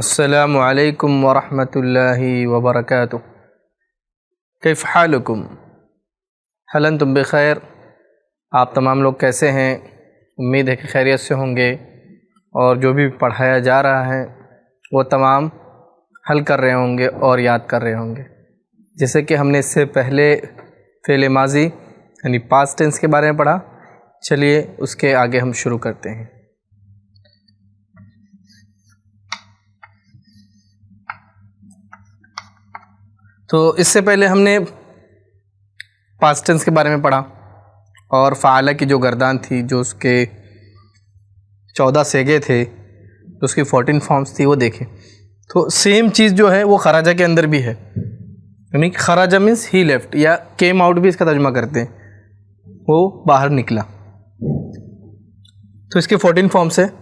अस्सलामु अलैकुम वरहमतुल्लाहि वबरकातुह। कैफ़ हालुकुम? हल अंतुम बिखैर। आप तमाम लोग कैसे हैं? उम्मीद है कि खैरियत से होंगे और जो भी पढ़ाया जा रहा है वो तमाम हल कर रहे होंगे और याद कर रहे होंगे। जैसे कि हमने इससे पहले फ़ेल माज़ी यानी पास्ट टेंस के बारे में पढ़ा। चलिए उसके आगे हम शुरू करते हैं। तो इससे पहले हमने पास्ट टेंस के बारे में पढ़ा और फ़ाला की जो गर्दान थी, जो उसके 14 सेगे थे, जो उसकी 14 फॉर्म्स थी, वो देखें। तो सेम चीज़ जो है वो खराजा के अंदर भी है, यानी खराजा मीन्स ही लेफ्ट या केम आउट भी इसका तर्जुमा करते हैं, वो बाहर निकला। तो इसके 14 फॉर्म्स है,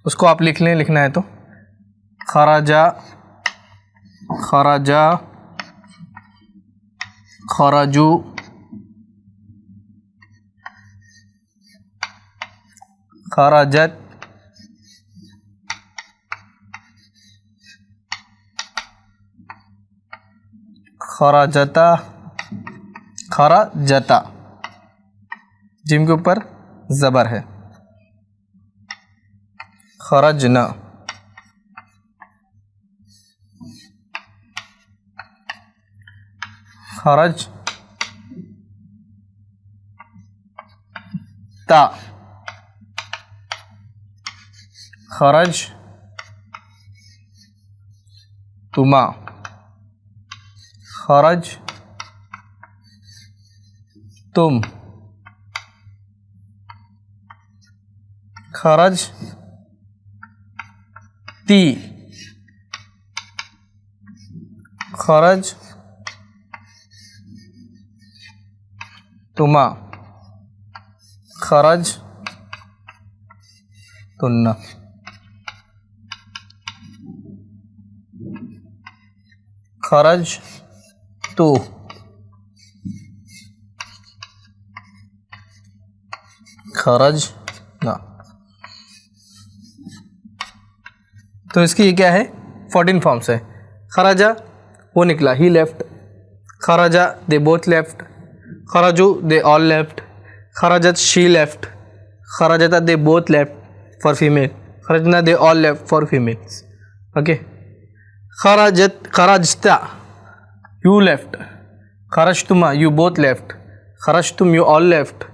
उसको आप लिख लें। लिखना है तो खराजा, खराजा, खराजू, खराजत, खराजता, खराजता, जिम के ऊपर ज़बर है। खरजना, खरज ता, खरज तुमा, खरज तुम, खरज ती, खरज तुमा, खरज तुन्ना। खरज तो, खरज ना। तो इसकी ये क्या है? 14 फॉर्म्स है। खराजा वो निकला, ही लेफ्ट। खराजा दे बोथ लेफ्ट। खराजू दे ऑल लेफ्ट। खराजत शी लेफ्ट। खराजता they both left for female. खरजना they all left for females. Okay. खराजत, खराजता यू लेफ्ट। खरजतुमा यू बोथ लेफ्ट। खरजतुम यू ऑल लेफ्ट।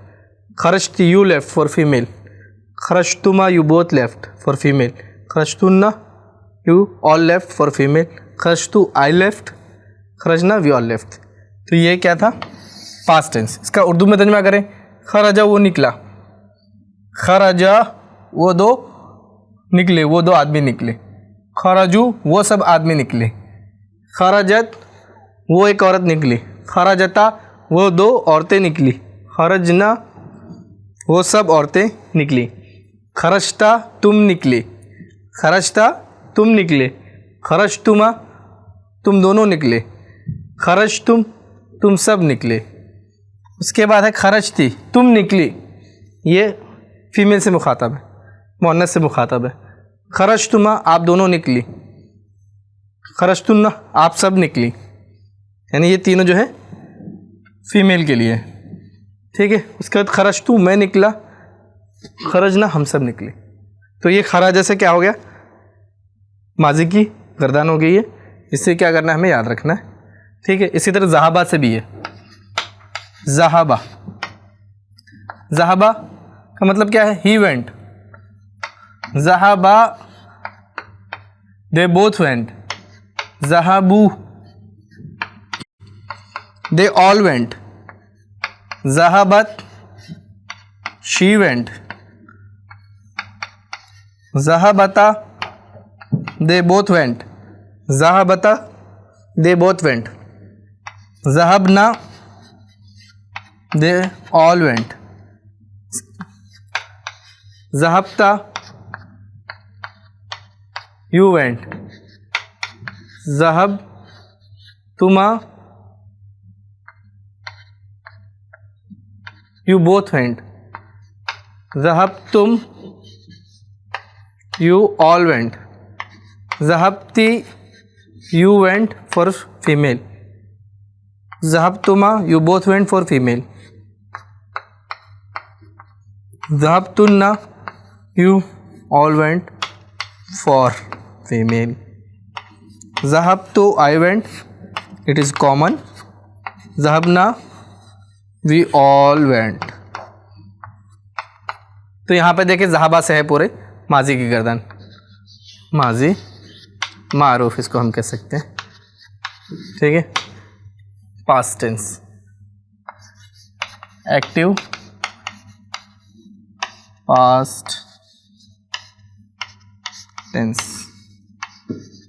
खरजती यू लेफ्ट फॉर फीमेल। खरजतुमा you both left for female. खरजतुन्ना you all left for female. खरजतु I left. खरजना वी ऑल लेफ्ट। तो ये क्या था? Past tense. इसका उर्दू में तर्जुमा करें। खराजा वो निकला। खराजा वो दो निकले, वो दो आदमी निकले। खराजू वो सब आदमी निकले। खराजत वो एक औरत निकली। खराजता वो दो औरतें निकली। खरजना वो सब औरतें निकली। खरजता तुम निकले। खरजता तुम निकले। खरजतुमा तुम दोनों निकले। खरजतुम तुम सब निकले। उसके बाद है खरजती तुम निकली, ये फीमेल से मुखातब है, मुअन्नस से मुखातब है। खरजतुमा आप दोनों निकली। खरजतुन्ना आप सब निकली, यानी ये तीनों जो है फीमेल के लिए। ठीक है। उसके बाद खरजतु मैं निकला। खरजना हम सब निकले। तो ये खराजा से क्या हो गया? माजी की गर्दान हो गई है। इससे क्या करना है, हमें याद रखना है। ठीक है। इसी तरह ज़हाबा से भी है। ज़हाबा, ज़हाबा का मतलब क्या है? He went. ज़हाबा दे बोथ वेंट। ज़हाबू दे ऑल वेंट। ज़हाबत शी वेंट। ज़हाबता दे बोथ वेंट। ज़हाबता दे बोथ वेंट। ज़हबना दे ऑल वेंट। ज़हबता यू वेंट। ज़हब तुमा यू बोथ वेंट। ज़हब तुम यू ऑल वेंट। ज़हबती you went for female. ज़हबतुमा you both went for female. ज़हबतुन्ना you all went for female. ज़हबतु I went, it is common. ज़हबना we all went. तो यहाँ पे देखिए ज़हबा से है पूरे माजी की गर्दन, माजी मारूफ इसको हम कह सकते हैं, ठीक है। Past tense, active past tense,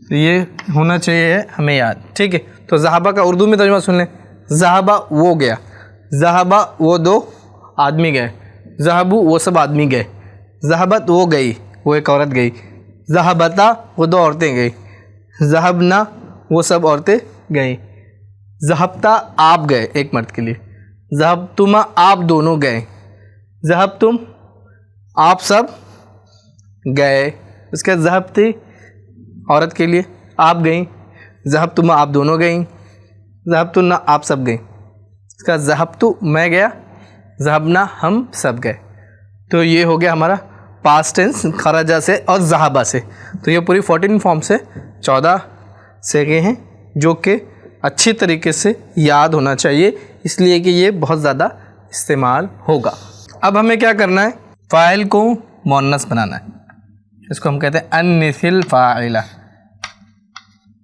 तो ये होना चाहिए हमें याद, ठीक है। तो ज़हाबा का उर्दू में तर्जुमा सुन लें। ज़हाबा वो गया, ज़हाबा वो दो आदमी गए, ज़हाबू वो सब आदमी गए, ज़हाबत वो गई, वो एक औरत गई, ज़हाबता वो दो औरतें गई, ज़हबना वो सब औरतें गई, ज़हबता आप गए एक मर्द के लिए, ज़हबतुमा आप दोनों गए, ज़हबतुम आप सब गए। उसके बाद ज़हबती औरत के लिए आप गई, ज़हबतुमा आप दोनों गई, ज़हबतुन्ना आप सब गई। इसका ज़हबतु मैं गया, ज़हबना हम सब गए। तो ये हो गया हमारा पास्ट टेंस खराजा से और ज़हाबा से। तो ये पूरी 14 फॉर्म से 14 से गए हैं जो कि अच्छी तरीके से याद होना चाहिए, इसलिए कि ये बहुत ज़्यादा इस्तेमाल होगा। अब हमें क्या करना है, फ़ाइल को मुअन्नस बनाना है। इसको हम कहते हैं अन्निसिल फ़ाइला,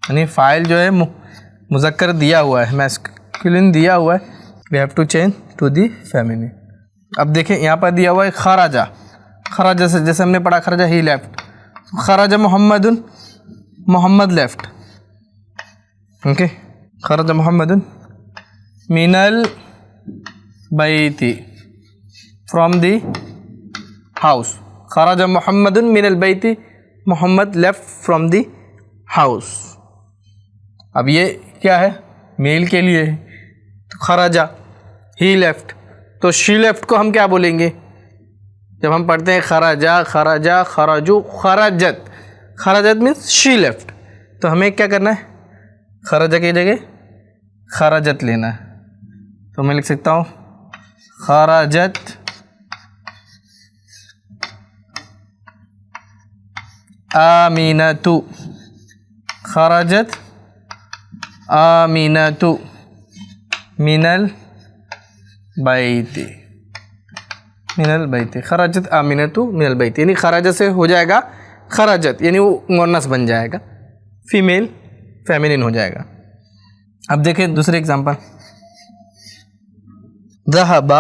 यानी फ़ाइल जो है मुज़क्कर दिया हुआ है, मैस्कुलिन दिया हुआ है, we have to change to the feminine. अब देखें यहाँ पर दिया हुआ है खराजा, खराजा से जैसे हमने पढ़ा खराजा ही लेफ्ट, खराजा मोहम्मदुन मोहम्मद लेफ्ट, ओके। खराजा मोहम्मदुन मिनल बैती फ्रॉम दी हाउस, खराजा मोहम्मदुन मिनल बैती Muhammad left from the house. अब ये क्या है, मेल के लिए है, तो खराजा ही लेफ्ट, तो शी लेफ्ट को हम क्या बोलेंगे जब हम पढ़ते हैं खराजा खराजा खराजू खराजत, खराजत मीन्स शी लेफ्ट, तो हमें क्या करना है, खराजा की जगह खराजत लेना है। तो मैं लिख सकता हूँ खराजत आमीनतु, खराजत आमीनतु मिनल बैती, मिनल बैती, खराजत आमीनतु मिनल बैती, यानी खराजत से हो जाएगा खराजत, यानी वो मुअन्नस बन जाएगा, फीमेल फेमिनिन हो जाएगा। अब देखें दूसरे एग्जांपल, ज़हबा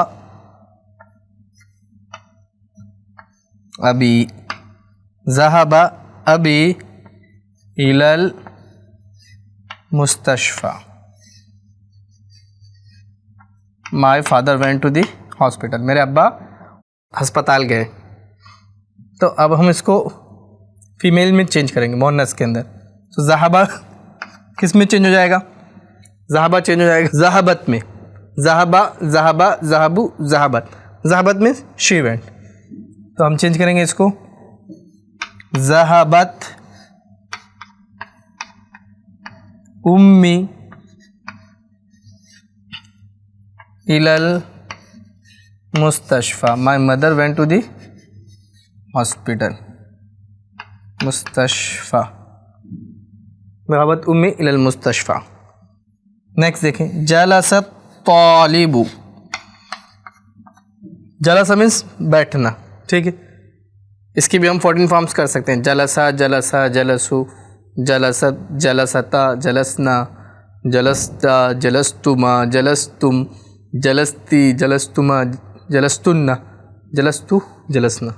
अबी, ज़हबा अबी इलल मुस्तशफ़ा, my father went to the hospital, मेरे अब्बा अस्पताल गए। तो अब हम इसको फीमेल में चेंज करेंगे मुअन्नस के अंदर, तो ज़हाबा किस में चेंज हो जाएगा, ज़हाबा चेंज हो जाएगा ज़हाबत में, ज़हाबा ज़हाबा ज़हाबू ज़हाबत, ज़हाबत में शी वेंट, तो हम चेंज करेंगे इसको ज़हाबत उम्मी इलल मुस्तशफ़ा, my mother went to the hospital, मुस्तशफ़ा, ज़हाबत उम्मी इलल मुस्तशफ़ा। नेक्स्ट देखें, जलसत तालिबु, जलसा मीन्स बैठना, ठीक है। इसकी भी हम 14 फॉर्म्स कर सकते हैं, जलसा जलसा जलसु, जलसत जलसता जलसना, जलस्ता जलस्तुमा जलस्तुम, जलस्ती जलस्तुमा जलस्तुन्ना, जलस्तु जलसना,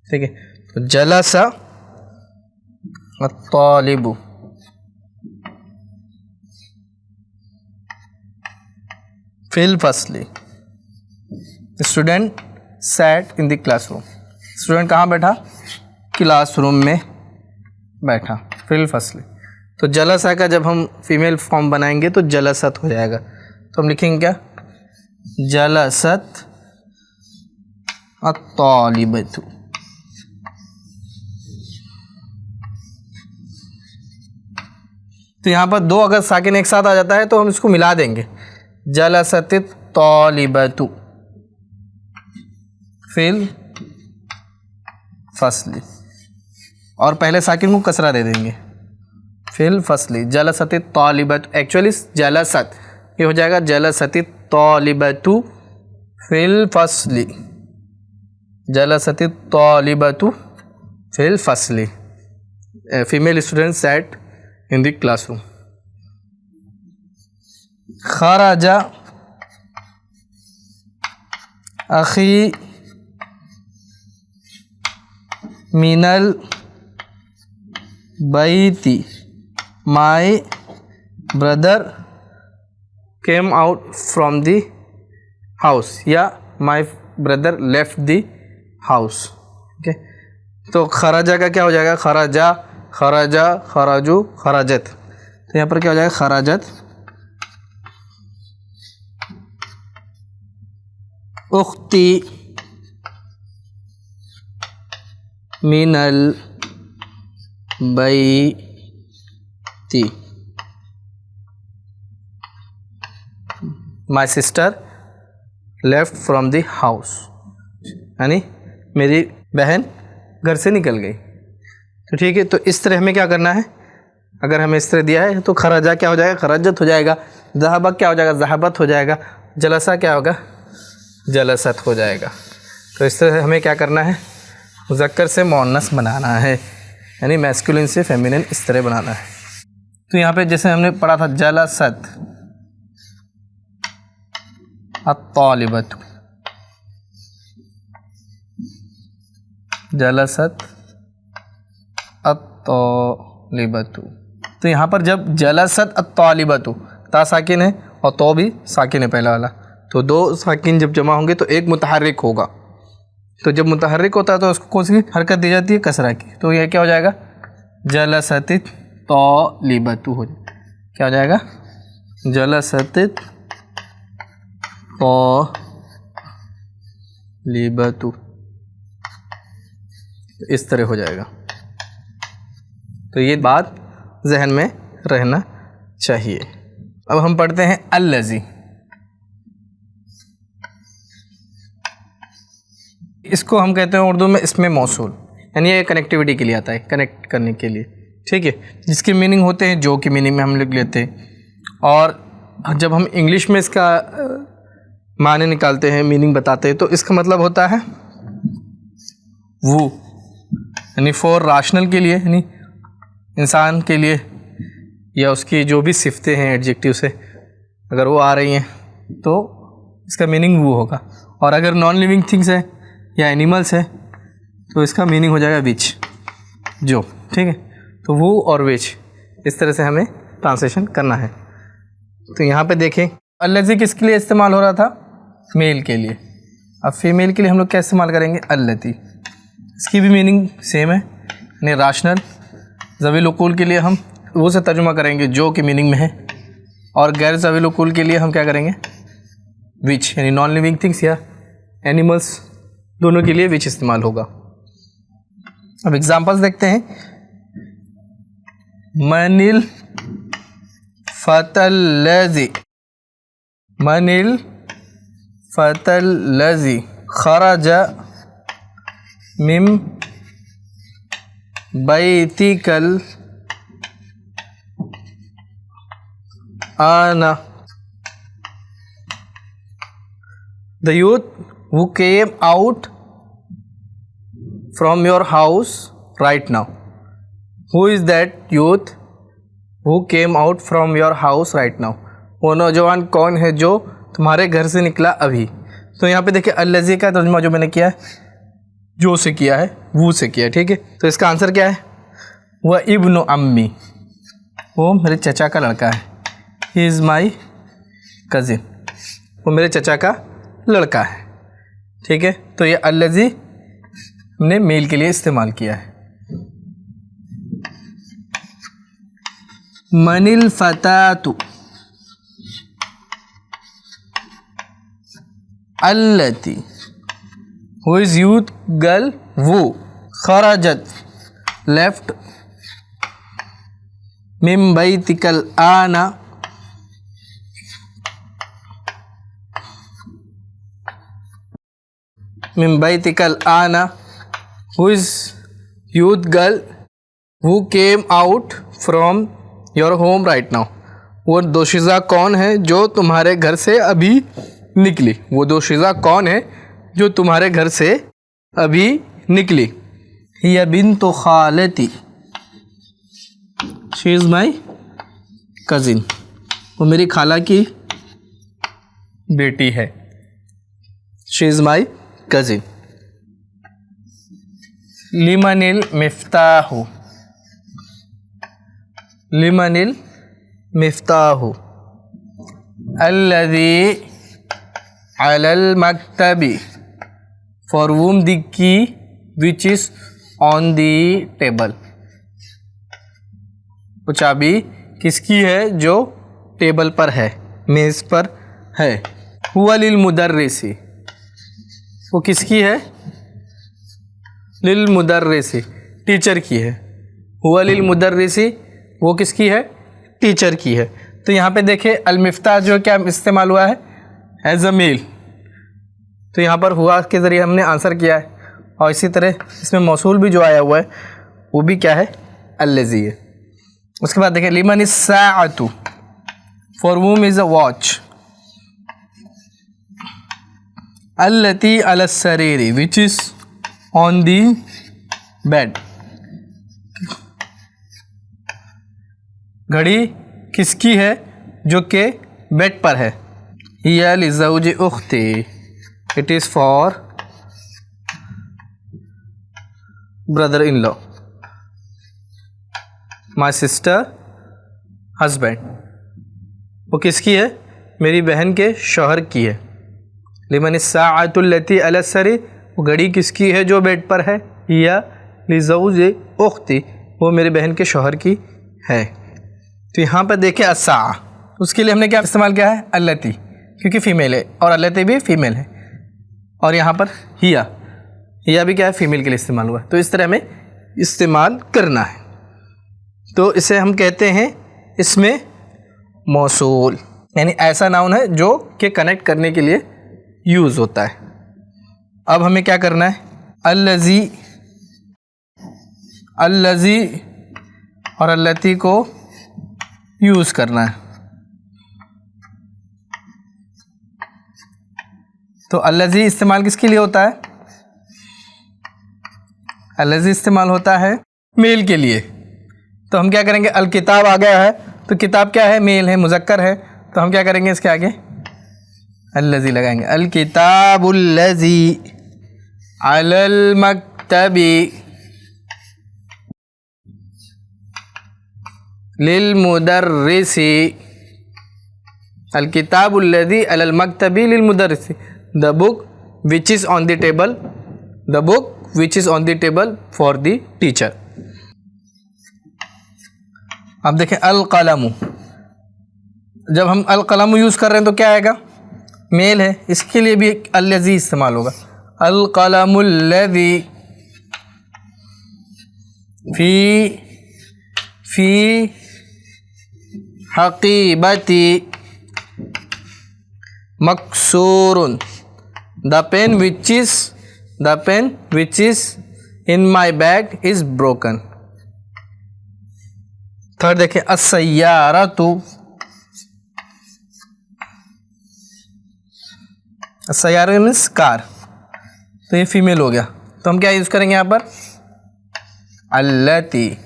ठीक है। तो जलसा तालिबु, फिल फसली, student sat in the classroom, student कहाँ बैठा, क्लासरूम में बैठा, फिल फसली। तो जलसा का जब हम फीमेल फॉर्म बनाएंगे तो जलसत हो जाएगा, तो हम लिखेंगे क्या, जलसत अत्तालिबतु, तो यहाँ पर दो अगर साकिन एक साथ आ जाता है तो हम इसको मिला देंगे, जलसति तालिबतु फिल फसली, और पहले साकिन को कसरा दे देंगे, फिल फसली जलसति तालिबतु, एक्चुअली जलसत ये हो जाएगा जलसति तालिबतु फिल फसली, जलसति तालिबतु फिल फसली, female student sat in the classroom. खराजा अखी मिनल बैती, my brother came out from the house, या my brother left the house. ओके, तो खराजा का क्या हो जाएगा, खराजा, खराजा, खराजू, खराजत, तो यहाँ पर क्या हो जाएगा, खराजत उख्ती मिनल बैती, my sister left from the house, यानी मेरी बहन घर से निकल गई। तो ठीक है, तो इस तरह हमें क्या करना है, अगर हमें इस तरह दिया है तो खराजा क्या हो जाएगा, खराजत हो जाएगा, ज़हाबा क्या हो जाएगा, ज़हाबत हो जाएगा, जलसा क्या होगा, जलसत हो जाएगा। तो इस तरह हमें क्या करना है, मुज़क्कर से मुअन्नस बनाना है, यानी मैस्कुलिन से फेमिनिन इस तरह बनाना है। तो यहाँ पे जैसे हमने पढ़ा था जलसत अत्तालिबतु, जलसत अत्तालिबतु, तो यहाँ पर जब जलसत अत्तालिबतु, ता साकिन है और तो भी साकिन है पहला वाला, तो दो साकिन जब जमा होंगे तो एक मुतहर्रिक होगा, तो जब मुतहर्रिक होता है तो उसको कौन सी हरकत दी जाती है, कसरा की, तो यह क्या हो जाएगा, जलसति तालिबतु हो जाएगा, क्या हो जाएगा, जलसति तालिबतु, इस तरह हो जाएगा। तो ये बात जहन में रहना चाहिए। अब हम पढ़ते हैं अल्लज़ी, इसको हम कहते हैं उर्दू में इसमें मौसूल, यानी ये कनेक्टिविटी के लिए आता है, कनेक्ट करने के लिए, ठीक है, जिसके मीनिंग होते हैं जो की मीनिंग में हम लिख लेते हैं, और जब हम इंग्लिश में इसका माने निकालते हैं, मीनिंग बताते हैं, तो इसका मतलब होता है वो, यानी फॉर राशनल के लिए, यानी इंसान के लिए, या उसकी जो भी सिफतें हैं एडजेक्टिव से अगर वो आ रही हैं तो इसका मीनिंग वो होगा, और अगर नॉन लिविंग थिंग्स है या एनिमल्स है तो इसका मीनिंग हो जाएगा विच, जो, ठीक है, तो वो और विच, इस तरह से हमें ट्रांसलेशन करना है। तो यहाँ पे देखें अल्लज़ी किसके लिए इस्तेमाल हो रहा था, मेल के लिए, अब फीमेल के लिए हम लोग क्या इस्तेमाल करेंगे, अल्लती, इसकी भी मीनिंग सेम है, यानी राशनल, ज़वील उकूल के लिए हम वो से तर्जुमा करेंगे जो की मीनिंग में है, और गैर ज़वील उकूल के लिए हम क्या करेंगे, विच, यानी नॉन लिविंग थिंग्स या एनिमल्स, दोनों के लिए विच इस्तेमाल होगा। अब एग्जांपल्स देखते हैं, मनिल फतल्लज़ी, मनिल फतल्लज़ी खरजा मिम बैतिकल आना, the youth who came out from your house right now, who is that youth who came out from your house right now, वो नौजवान कौन है जो तुम्हारे घर से निकला अभी। तो यहाँ पे देखिए अल्लज़ी का तर्जुमा जो मैंने किया है, जो से किया है, वो से किया है, ठीक है, तो इसका आंसर क्या है, वह इब्नु अम्मी, वो मेरे चचा का लड़का है, ही इज़ माई कज़िन, वो मेरे चचा का लड़का है, ठीक है। तो ये अल्लज़ी हमने मेल के लिए इस्तेमाल किया है। मनिल फतातु अल्लती, हु इज़ यूथ गर्ल, वो, खराजत लेफ्ट, मिन बैतिकल आना, मिन बैतिकल आना, who is youth girl who came out from your home right now. वो दोशीज़ा कौन है जो तुम्हारे घर से अभी निकली। वो दोशीज़ा कौन है जो तुम्हारे घर से अभी निकली। हिया बिन्तु खालती, शी इज़ माई कज़िन, वो मेरी खाला की बेटी है। She is my cousin. लिमनिल मिफ्ताहु, लिमनिल मिफ्ताहु अल्लज़ी अलल मक्तबी, for whom the key which is on the table. वो चाबी किसकी है जो टेबल पर है, मेज़ पर है। हुआ लिल मुदर्रिसी, वो किसकी है, लिल मुदर्रिसी, टीचर की है। हुआ लिल मुदर्रिसी, वो किसकी है, टीचर की है। तो यहाँ पे देखे अल मिफ्ताह जो क्या इस्तेमाल हुआ है, एज अ मेल। तो यहाँ पर हुआ के ज़रिए हमने आंसर किया है। और इसी तरह इसमें मौसूल भी जो आया हुआ है वो भी क्या है, अल्लज़ी है। उसके बाद देखें लिमन इस साअतु, for whom is a watch. अल्लती अल सरीरी, which is on the bed. घड़ी किसकी है जो कि बेड पर है। हिया लिज़ौजी उख्ती, it is for brother in law, my sister husband. वो किसकी है, मेरी बहन के शौहर की है। लिमन साअतुल्लती अला सरी, वो घड़ी किसकी है जो बेड पर है। हिया लिज़ौजी उख्ती, वो मेरी बहन के शौहर की है। तो यहाँ पर देखें अस्सा, उसके लिए हमने क्या इस्तेमाल किया है, अल्लती, क्योंकि फ़ीमेल है और अल्लती भी फ़ीमेल है। और यहाँ पर हिया, हिया भी क्या है, फ़ीमेल के लिए इस्तेमाल हुआ। तो इस तरह हमें इस्तेमाल करना है। तो इसे हम कहते हैं इसमें मौसूल, यानी ऐसा नाउन है जो कि कनेक्ट करने के लिए यूज़ होता है। अब हमें क्या करना है, अल्लज़ी, अल्लज़ी और अल्लती को यूज़ करना है। तो अल्लज़ी इस्तेमाल किसके लिए होता है, अल्लज़ी इस्तेमाल होता है मेल के लिए। तो हम क्या करेंगे, अल किताब आ गया है तो किताब क्या है, मेल है, मुज़क्कर है। तो हम क्या करेंगे, इसके आगे अल्लज़ी लगाएंगे। अल किताबुल्लज़ी अलल मक्तबी लिल मुदर्रिसी, अल किताबुल्लज़ी अलल मक्तबी लिल मुदर्रिसी, the book which is on the table, the book which is on the table for the teacher. अब देखें अल कलमु, जब हम अल कलमु यूज़ कर रहे हैं तो क्या आएगा, मेल है, इसके लिए भी अल्लज़ी इस्तेमाल होगा। अल कलमुल्लज़ी फी हकीबती मकसूरुन, the pen which is in my bag is broken. Third देखें अस्सय्यारतु, अस्सय्यारा मीन्स कार, तो ये फीमेल हो गया। तो हम क्या यूज़ करेंगे यहाँ पर, अल्लती,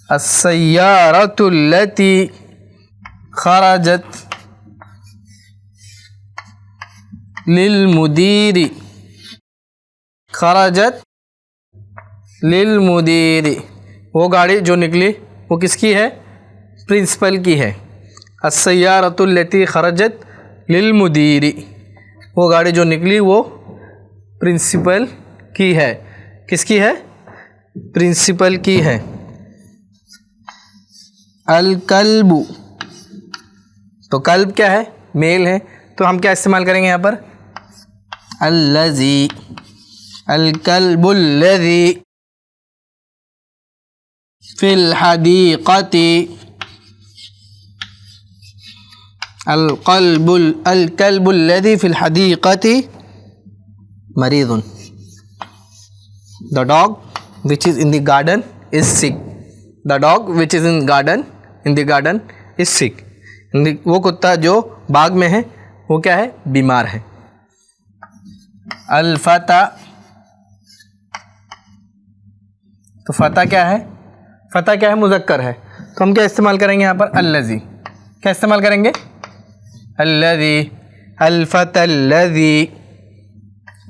अस्सय्यारतुल्लती खरजत लिल मुदीरी, खरजत लिल मुदीरी, वो गाड़ी जो निकली वो किसकी है, प्रिंसिपल की है। अस्सय्यारतुल्लती खरजत लिल मुदीरी, वो गाड़ी जो निकली वो प्रिंसिपल की है। किसकी है, प्रिंसिपल की है। अल कल्बु, तो कल्ब क्या है, मेल है, तो हम क्या इस्तेमाल करेंगे यहाँ पर, अल्लज़ी, अल कल्बुल्लज़ी फिल हदीक़ती अल-कल्बुल्लज़ी फ़िल हदीक़ति मरीज़ुन। The dog which is in the garden is sick. The dog which is in the garden is sick. वो कुत्ता जो बाग में है वो क्या है, बीमार है। अल-फता, तो फता क्या है, फता क्या है, मुज़क्कर है, तो हम क्या इस्तेमाल करेंगे यहाँ पर, अल्लज़ी। क्या इस्तेमाल करेंगे, अल्लज़ी। अल-फतल्लज़ी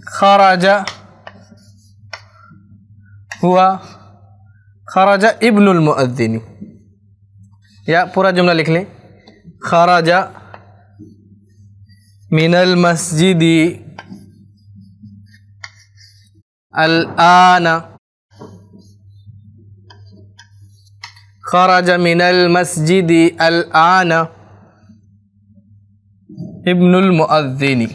खराजा हुआ, खराजा इब्नुल मुअद्दिन, या पूरा जुमला लिख लें, खराजा मिनल मस्जिदी अल-आना, खराजा मिनल मस्जिदी अल-आना इब्नुल मुअद्दिनी।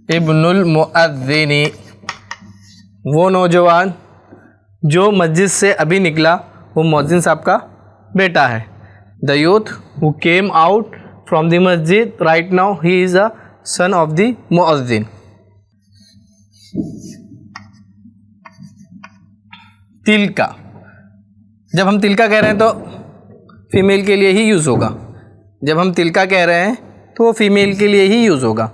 इब्नुल मुअद्दिनी, वो नौजवान जो मस्जिद से अभी निकला, वो मुअज्जिन साहब का बेटा है। The youth who came out from the masjid right now, he is a son of the muezzin. तिलका, जब हम तिलका कह रहे हैं तो फीमेल के लिए ही यूज़ होगा। जब हम तिलका कह रहे हैं तो वो फीमेल के लिए ही यूज़ होगा।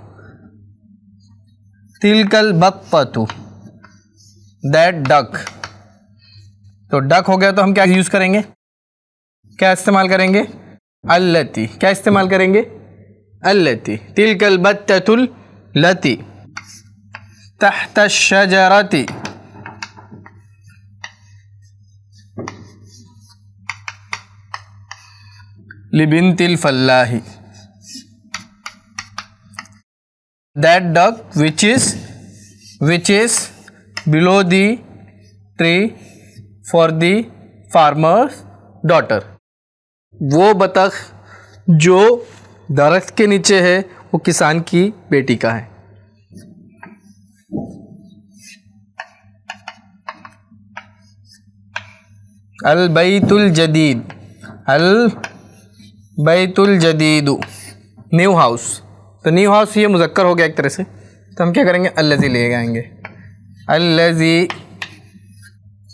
तिलकल बत्ततु, दैट डक, तो डक हो गया तो हम क्या यूज़ करेंगे, क्या इस्तेमाल करेंगे, अल्लती। क्या इस्तेमाल करेंगे, अल्लती। तिलकल बत्ततुल लती तहत शजरती लिबिन्तिल फल्लाही, that duck which is below the tree for the farmer's daughter. वो बतख जो दरख्त के नीचे है वो किसान की बेटी का है। अल बैतुल जदीद, अल बैतुल जदीदु, न्यू हाउस। तो न्यू हाउस ये मुज़क्कर हो गया एक तरह से, तो हम क्या करेंगे, अल्लज़ी ले आएंगे। अल्लज़ी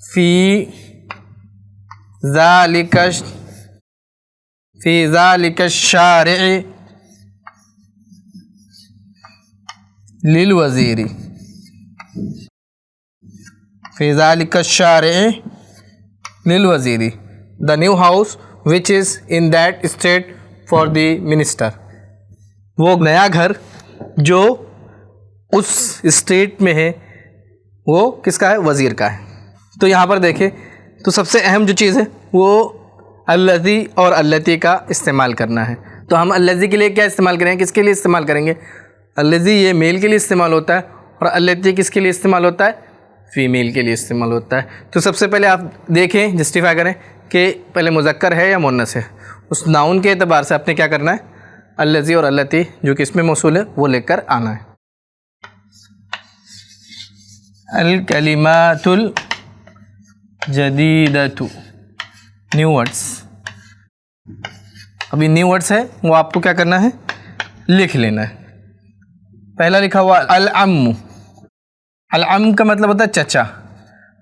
फ़ी ज़ालिका शारिअ लिल वज़ीरी, फ़ी ज़ालिका शारिअ लिल वज़ीरी, the new house which is in that state for the minister. वो नया घर जो उस स्टेट में है वो किसका है, वज़ीर का है। तो यहाँ पर देखें तो सबसे अहम जो चीज़ है वो अल्लज़ी और अल्लती का इस्तेमाल करना है। तो हम अल्लज़ी के लिए क्या इस्तेमाल करेंगे, किसके लिए इस्तेमाल करेंगे, अल्लज़ी ये मेल के लिए इस्तेमाल होता है और अल्लती किसके लिए इस्तेमाल होता है, फ़ीमेल के लिए इस्तेमाल होता है। तो सबसे पहले आप देखें, जस्टिफाई करें कि पहले मुज़क्कर है या मुन्नस है। उस नाउन के एतबार से आपने क्या करना है, अल्लज़ी और अल्लती जो कि इसमें मौसूल है वो लेकर आना है। अल कलिमातुल जदीदतु, न्यू वर्ड्स। अभी न्यू वर्ड्स है वो आपको क्या करना है, लिख लेना है। पहला लिखा हुआ अल अम्मु, अल अम का मतलब होता है चचा,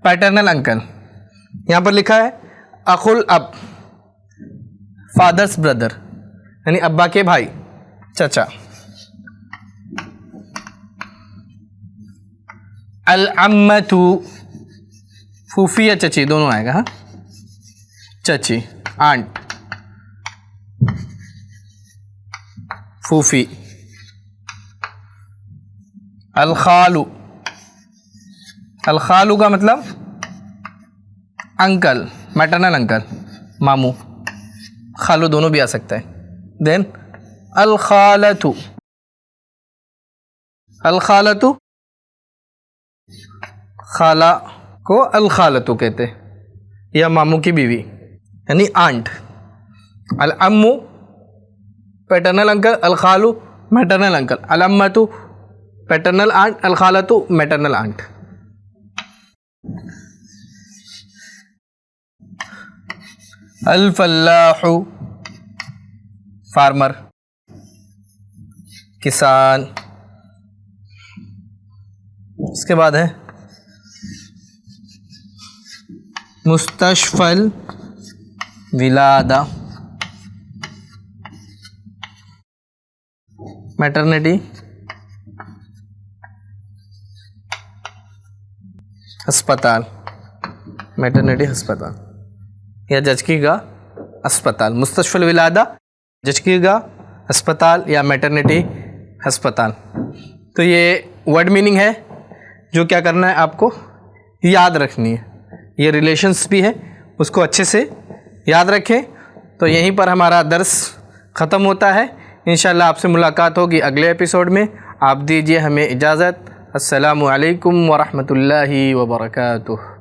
पैटर्नल अंकल। यहाँ पर लिखा है अखुल अब, फादर्स ब्रदर, यानी अब्बा के भाई, चचा। अल अम्मतु, फूफी या चची दोनों आएगा, हाँ, चची, आंट, फूफी। अल खालू, अल खालू का मतलब अंकल, मैटरनल अंकल, मामू, खालू दोनों भी आ सकता है। देन अल खालतु, अल खालतु, खाला को अल खालतु कहते हैं, या मामू की बीवी यानी आंट। अल अम्मू पैटर्नल अंकल, अल खालू मैटरनल अंकल, अल अम्मतु पैटर्नल आंट, अल खालतु मैटरनल आंट। अल फल्लाहु, फार्मर, किसान। इसके बाद है मुस्तशफल विलादा, मैटरनिटी, अस्पताल, मैटरनिटी अस्पताल या जचकीगा अस्पताल। मुस्तशफल विलादा, जचकीगा अस्पताल या मैटरनिटी अस्पताल। तो ये वर्ड मीनिंग है जो क्या करना है आपको याद रखनी है। ये रिलेशंस भी है, उसको अच्छे से याद रखें। तो यहीं पर हमारा दर्स ख़त्म होता है। इंशाल्लाह आपसे मुलाकात होगी अगले एपिसोड में। आप दीजिए हमें इजाज़त। अस्सलामु अलैकुम व रहमतुल्लाहि व बरकातुहू।